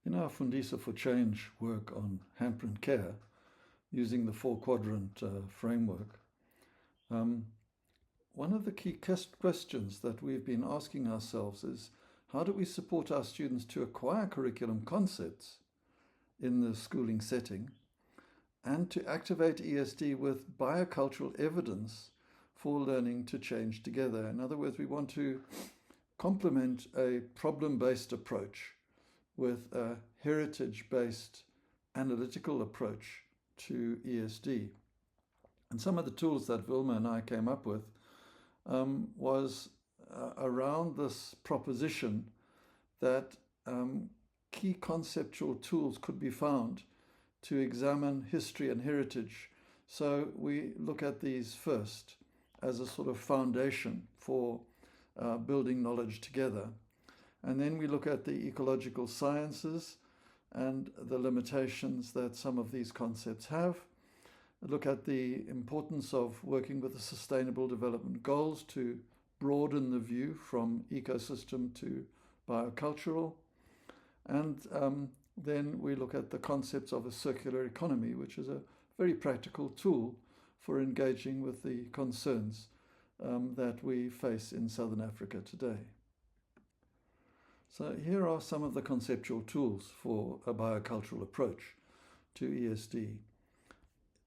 In our Fundisa for Change work on hamper care, using the four-quadrant framework, one of the key questions that we've been asking ourselves is, how do we support our students to acquire curriculum concepts in the schooling setting and to activate ESD with biocultural evidence for learning to change together? In other words, we want to complement a problem-based approach with a heritage-based analytical approach to ESD. And some of the tools that Vilma and I came up with was around this proposition that key conceptual tools could be found to examine history and heritage. So we look at these first as a sort of foundation for building knowledge together. And then we look at the ecological sciences and the limitations that some of these concepts have. Look at the importance of working with the Sustainable Development Goals to broaden the view from ecosystem to biocultural. And then we look at the concepts of a circular economy, which is a very practical tool for engaging with the concerns that we face in Southern Africa today. So here are some of the conceptual tools for a biocultural approach to ESD.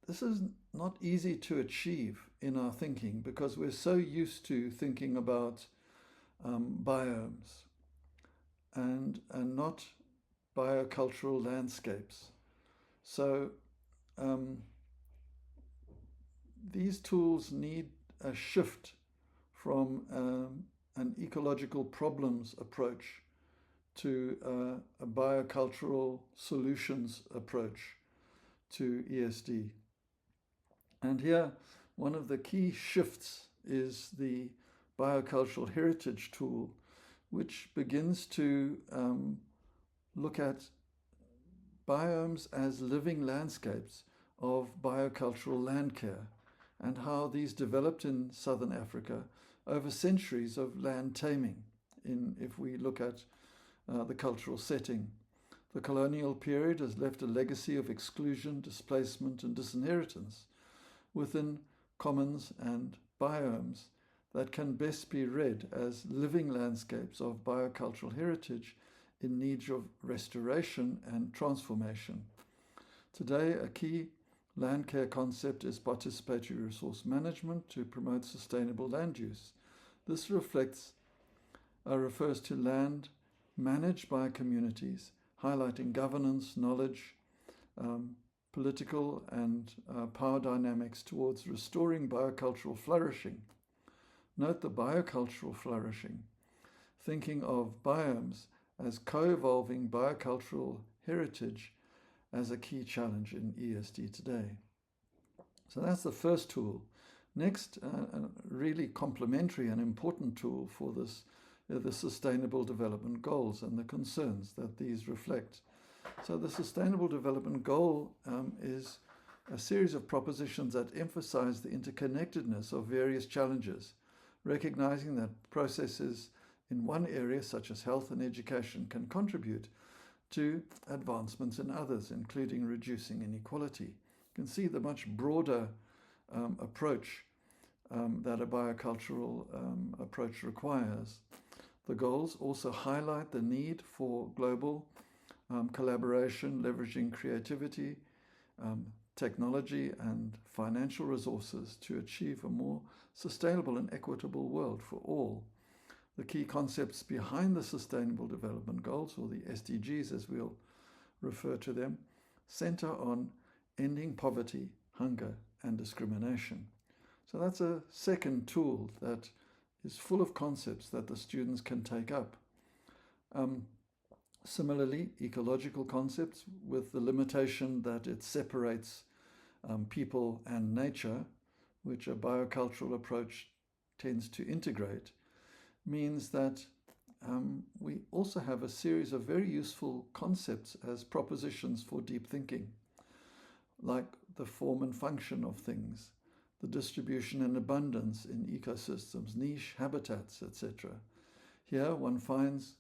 This is not easy to achieve in our thinking because we're so used to thinking about biomes and not biocultural landscapes. So these tools need a shift from an ecological problems approach to a biocultural solutions approach to ESD. And here, one of the key shifts is the biocultural heritage tool, which begins to look at biomes as living landscapes of biocultural land care and how these developed in Southern Africa over centuries of land taming. If we look at the cultural setting, the colonial period has left a legacy of exclusion, displacement, and disinheritance within commons and biomes that can best be read as living landscapes of biocultural heritage in need of restoration and transformation. Today, a key land care concept is participatory resource management to promote sustainable land use. This refers to land managed by communities, highlighting governance, knowledge, political and power dynamics towards restoring biocultural flourishing. Note the biocultural flourishing, thinking of biomes as co-evolving biocultural heritage as a key challenge in ESD today. So that's the first tool. Next, a really complementary and important tool for this are the Sustainable Development Goals and the concerns that these reflect. So the Sustainable Development Goal is a series of propositions that emphasize the interconnectedness of various challenges, recognizing that processes in one area, such as health and education, can contribute to advancements in others, including reducing inequality. You can see the much broader approach that a biocultural approach requires. The goals also highlight the need for global collaboration, leveraging creativity, technology, and financial resources to achieve a more sustainable and equitable world for all. The key concepts behind the Sustainable Development Goals, or the SDGs as we'll refer to them, center on ending poverty, hunger, and discrimination. So that's a second tool that is full of concepts that the students can take up. Similarly, ecological concepts, with the limitation that it separates people and nature, which a biocultural approach tends to integrate, means that we also have a series of very useful concepts as propositions for deep thinking, like the form and function of things, the distribution and abundance in ecosystems, niche habitats, etc. Here one finds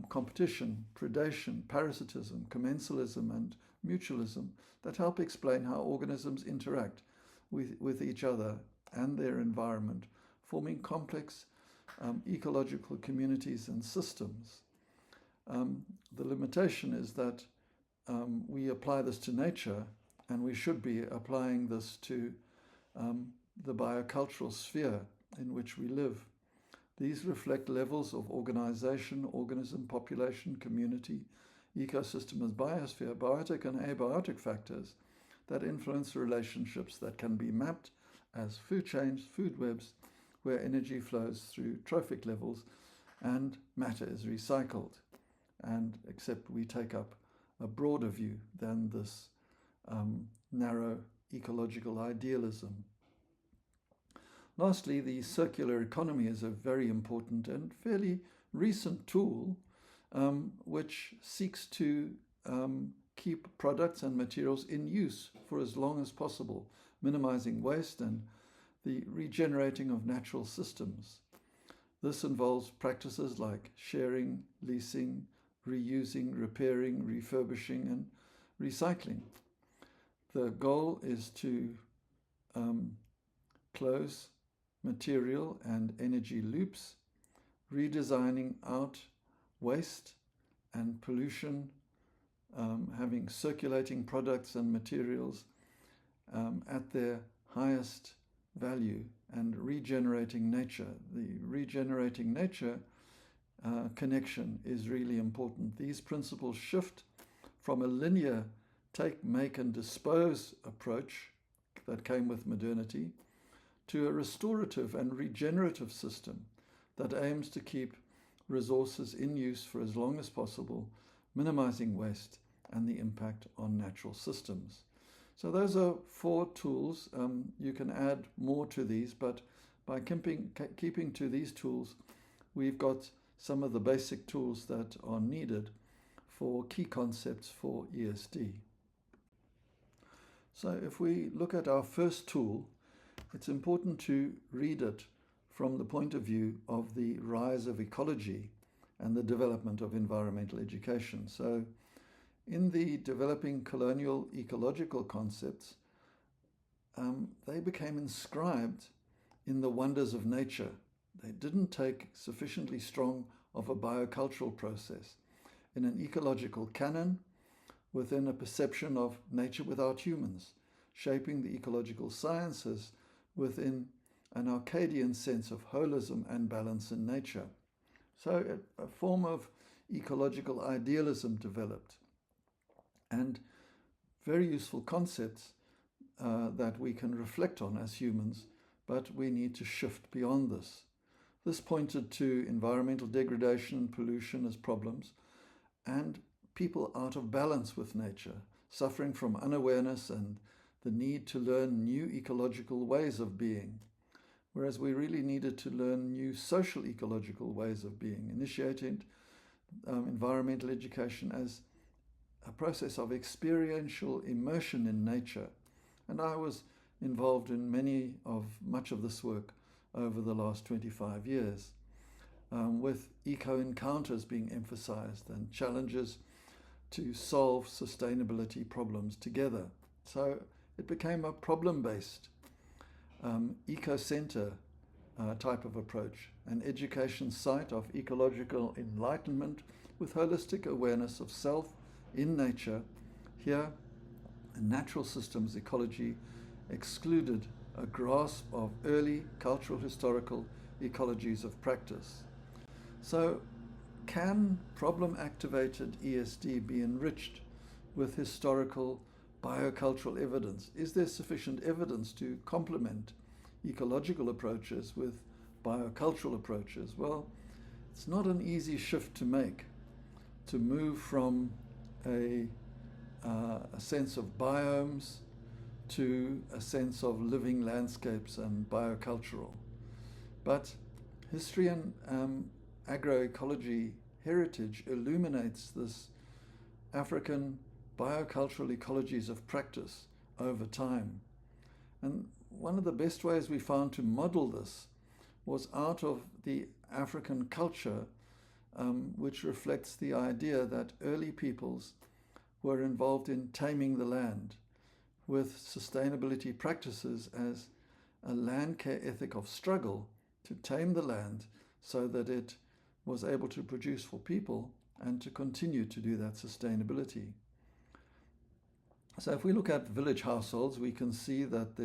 competition, predation, parasitism, commensalism, and mutualism that help explain how organisms interact with each other and their environment, forming complex ecological communities and systems. The limitation is that we apply this to nature, and we should be applying this to the biocultural sphere in which we live. These reflect levels of organization, organism, population, community, ecosystem as biosphere, biotic and abiotic factors that influence relationships that can be mapped as food chains, food webs, where energy flows through trophic levels and matter is recycled. And except we take up a broader view than this narrow ecological idealism. Lastly, the circular economy is a very important and fairly recent tool which seeks to keep products and materials in use for as long as possible, minimizing waste and the regenerating of natural systems. This involves practices like sharing, leasing, reusing, repairing, refurbishing, and recycling. The goal is to close material and energy loops, redesigning out waste and pollution, having circulating products and materials at their highest value, and regenerating nature. The regenerating nature connection is really important. These principles shift from a linear take, make, and dispose approach that came with modernity to a restorative and regenerative system that aims to keep resources in use for as long as possible, minimizing waste and the impact on natural systems. So those are 4 tools. You can add more to these, but by keeping to these tools, we've got some of the basic tools that are needed for key concepts for ESD. So if we look at our first tool, it's important to read it from the point of view of the rise of ecology and the development of environmental education. So in the developing colonial ecological concepts, they became inscribed in the wonders of nature. They didn't take sufficiently strong of a biocultural process in an ecological canon within a perception of nature without humans, shaping the ecological sciences within an Arcadian sense of holism and balance in nature. So a form of ecological idealism developed, and very useful concepts that we can reflect on as humans, but we need to shift beyond this. This pointed to environmental degradation and pollution as problems, and people out of balance with nature, suffering from unawareness and the need to learn new ecological ways of being, whereas we really needed to learn new social ecological ways of being, initiating environmental education as a process of experiential immersion in nature. And I was involved in much of this work over the last 25 years, with eco-encounters being emphasized and challenges to solve sustainability problems together. So it became a problem-based, eco-center type of approach, an education site of ecological enlightenment with holistic awareness of self in nature. Here, natural systems ecology excluded a grasp of early cultural historical ecologies of practice. So, can problem-activated ESD be enriched with historical biocultural evidence? Is there sufficient evidence to complement ecological approaches with biocultural approaches? Well, it's not an easy shift to make, to move from a sense of biomes to a sense of living landscapes and biocultural. But history and agroecology heritage illuminates this African biocultural ecologies of practice over time. And one of the best ways we found to model this was out of the African culture which reflects the idea that early peoples were involved in taming the land, with sustainability practices as a land care ethic of struggle to tame the land so that it was able to produce for people and to continue to do that sustainability. So if we look at village households, we can see that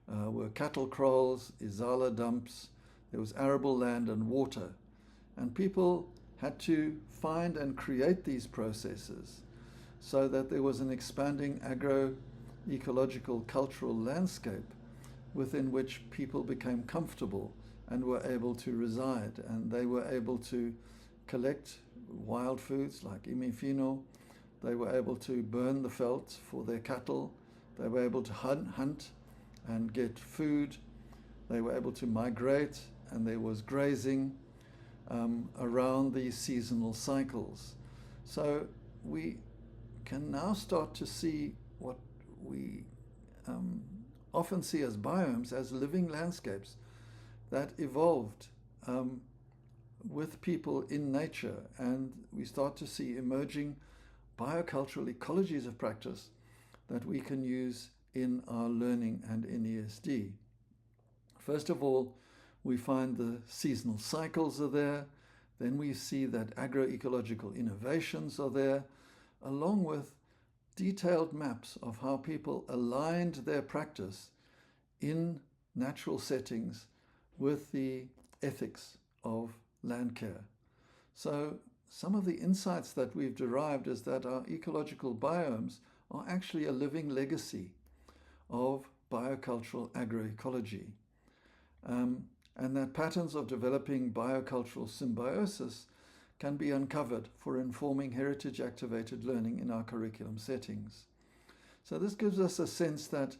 were cattle kraals, izala dumps, there was arable land and water. And people had to find and create these processes so that there was an expanding agro-ecological cultural landscape within which people became comfortable and were able to reside. And they were able to collect wild foods like imifino. They were able to burn the veldt for their cattle. They were able to hunt and get food. They were able to migrate, and there was grazing around these seasonal cycles. So we can now start to see what we often see as biomes, as living landscapes that evolved with people in nature, and we start to see emerging biocultural ecologies of practice that we can use in our learning and in ESD. First of all, we find the seasonal cycles are there. Then we see that agroecological innovations are there, along with detailed maps of how people aligned their practice in natural settings with the ethics of land care. So some of the insights that we've derived is that our ecological biomes are actually a living legacy of biocultural agroecology. And that patterns of developing biocultural symbiosis can be uncovered for informing heritage-activated learning in our curriculum settings. So this gives us a sense that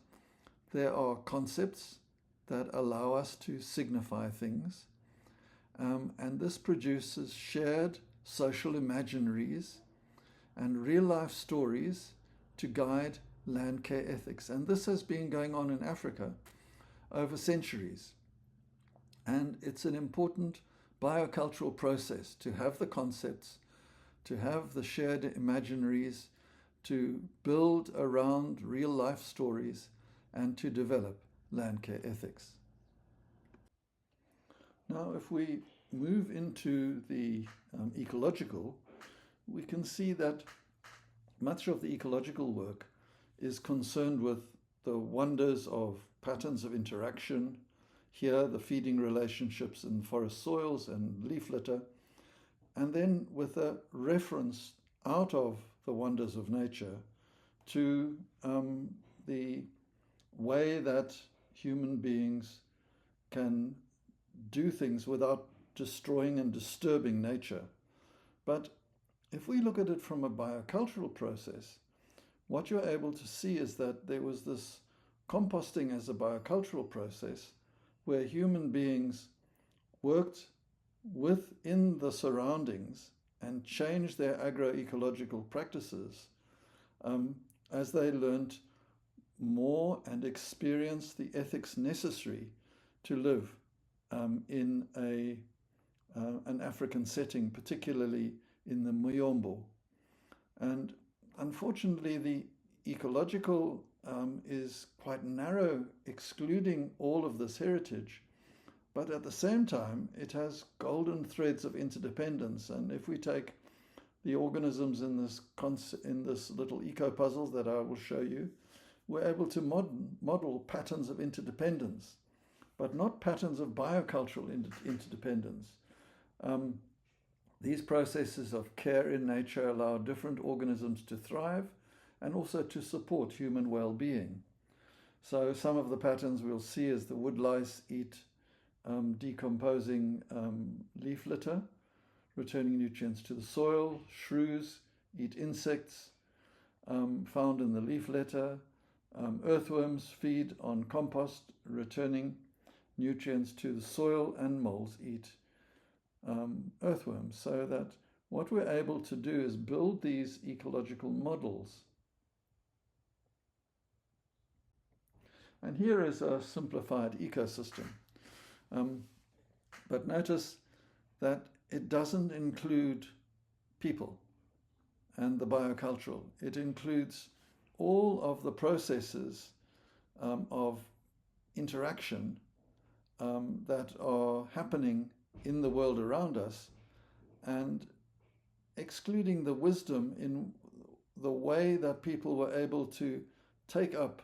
there are concepts that allow us to signify things, and this produces shared social imaginaries and real-life stories to guide land care ethics. And this has been going on in Africa over centuries. And it's an important biocultural process to have the concepts, to have the shared imaginaries, to build around real life stories, and to develop land care ethics. Now, if we move into the ecological, we can see that much of the ecological work is concerned with the wonders of patterns of interaction. Here, the feeding relationships in forest soils and leaf litter, and then with a reference out of the wonders of nature to the way that human beings can do things without destroying and disturbing nature. But if we look at it from a biocultural process, what you're able to see is that there was this composting as a biocultural process where human beings worked within the surroundings and changed their agroecological practices as they learned more and experienced the ethics necessary to live in an African setting, particularly in the Muyombo. And unfortunately, the ecological is quite narrow, excluding all of this heritage, but at the same time it has golden threads of interdependence. And if we take the organisms in this little eco-puzzle that I will show you, we're able to model patterns of interdependence, but not patterns of biocultural interdependence. These processes of care in nature allow different organisms to thrive and also to support human well-being. So some of the patterns we'll see is the woodlice eat decomposing leaf litter, returning nutrients to the soil. Shrews eat insects found in the leaf litter. Earthworms feed on compost, returning nutrients to the soil, and moles eat earthworms. So that what we're able to do is build these ecological models. And here is a simplified ecosystem. But notice that it doesn't include people and the biocultural. It includes all of the processes of interaction that are happening in the world around us, and excluding the wisdom in the way that people were able to take up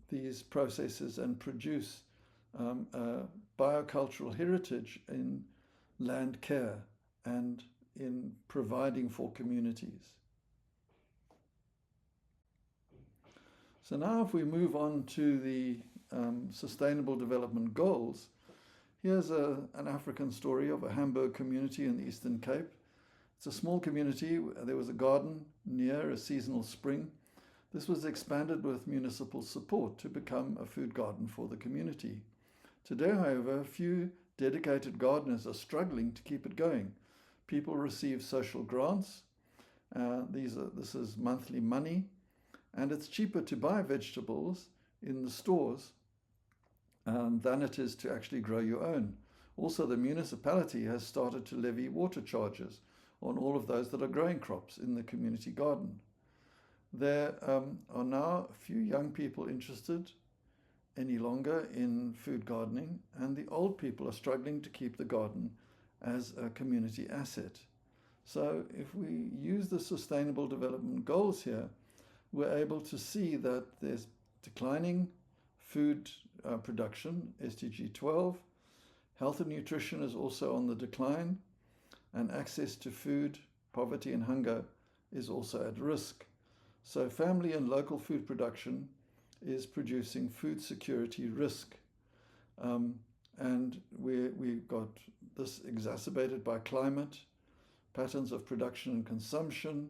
these processes and produce a biocultural heritage in land care and in providing for communities. So now if we move on to the Sustainable Development Goals, here's an African story of a Hamburg community in the Eastern Cape. It's a small community. There was a garden near a seasonal spring. This was expanded with municipal support to become a food garden for the community. Today, however, few dedicated gardeners are struggling to keep it going. People receive social grants. This is monthly money, and it's cheaper to buy vegetables in the stores than it is to actually grow your own. Also, the municipality has started to levy water charges on all of those that are growing crops in the community garden. There are now a few young people interested any longer in food gardening, and the old people are struggling to keep the garden as a community asset. So if we use the Sustainable Development Goals here, we're able to see that there's declining food production, SDG 12. Health and nutrition is also on the decline, and access to food, poverty and hunger is also at risk. So family and local food production is producing food security risk. And we've got this exacerbated by climate, patterns of production and consumption,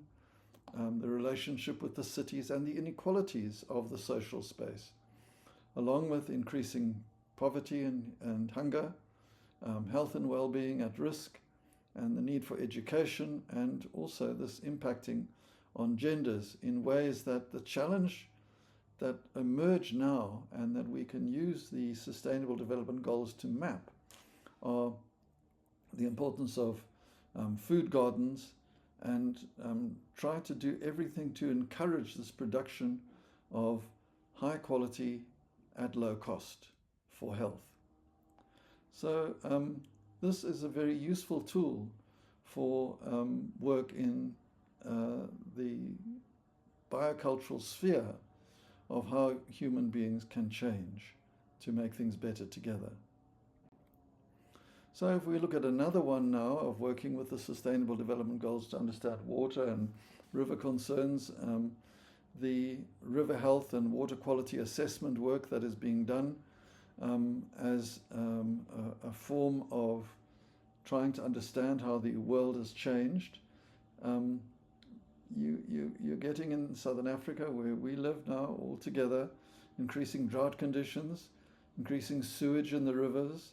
the relationship with the cities and the inequalities of the social space, along with increasing poverty and hunger, health and well-being at risk, and the need for education, and also this impacting on genders in ways that the challenge that emerge now and that we can use the Sustainable Development Goals to map are the importance of food gardens, and try to do everything to encourage this production of high quality at low cost for health. So this is a very useful tool for work in the biocultural sphere of how human beings can change to make things better together. So if we look at another one now of working with the Sustainable Development Goals to understand water and river concerns, the river health and water quality assessment work that is being done as a form of trying to understand how the world has changed. You're getting in Southern Africa, where we live now all together, increasing drought conditions, increasing sewage in the rivers.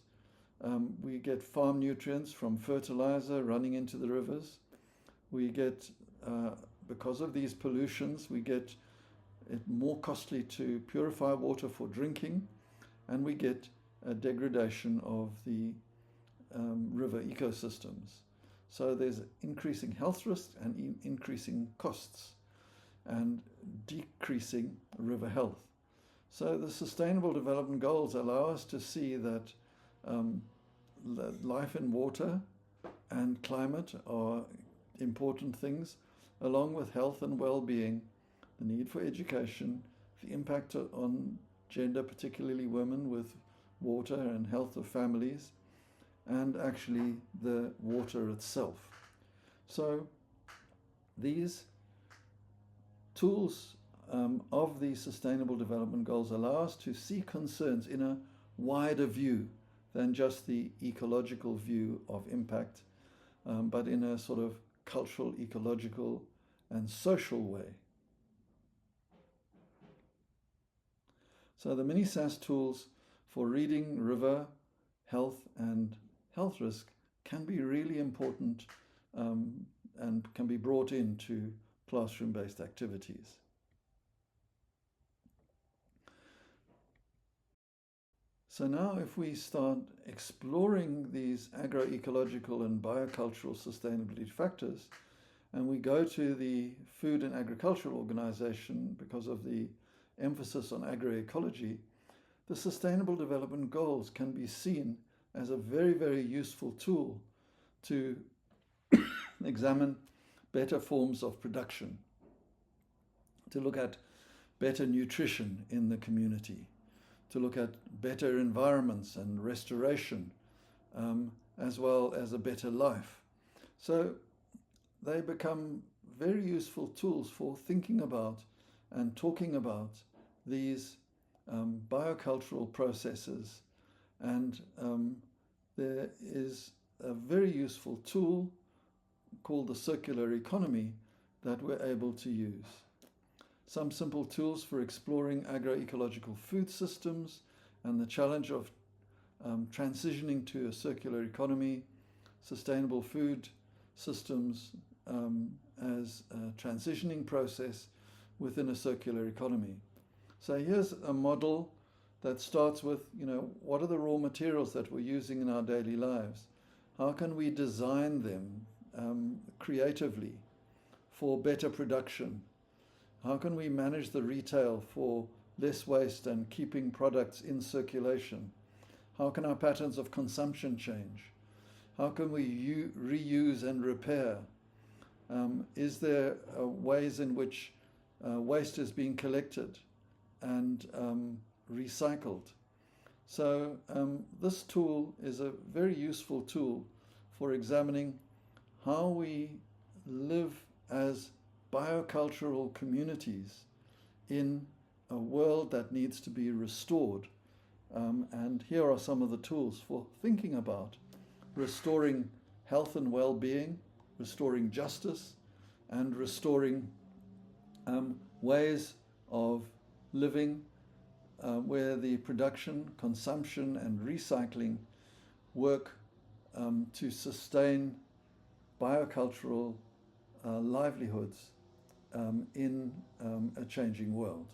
We get farm nutrients from fertilizer running into the rivers. We get, because of these pollutions, we get it more costly to purify water for drinking, and we get a degradation of the river ecosystems. So there's increasing health risks and increasing costs and decreasing river health. So the Sustainable Development Goals allow us to see that life in water and climate are important things, along with health and well-being, the need for education, the impact on gender, particularly women, with water and health of families, and actually the water itself. So these tools of the Sustainable Development Goals allow us to see concerns in a wider view than just the ecological view of impact, but in a sort of cultural, ecological, and social way. So the mini SAS tools for reading river health and health risk can be really important and can be brought into classroom-based activities. So now if we start exploring these agroecological and biocultural sustainability factors, and we go to the Food and Agricultural Organization because of the emphasis on agroecology, the Sustainable Development Goals can be seen as a very, very useful tool to examine better forms of production, to look at better nutrition in the community, to look at better environments and restoration, as well as a better life. So they become very useful tools for thinking about and talking about these biocultural processes. And there is a very useful tool called the circular economy that we're able to use. Some simple tools for exploring agroecological food systems and the challenge of transitioning to a circular economy, sustainable food systems as a transitioning process within a circular economy. So here's a model that starts with, what are the raw materials that we're using in our daily lives? How can we design them creatively for better production? How can we manage the retail for less waste and keeping products in circulation? How can our patterns of consumption change? How can we reuse and repair? Is there ways in which waste is being collected and recycled? So this tool is a very useful tool for examining how we live as biocultural communities in a world that needs to be restored. And here are some of the tools for thinking about restoring health and well-being, restoring justice, and restoring ways of living where the production, consumption, and recycling work to sustain biocultural livelihoods in a changing world.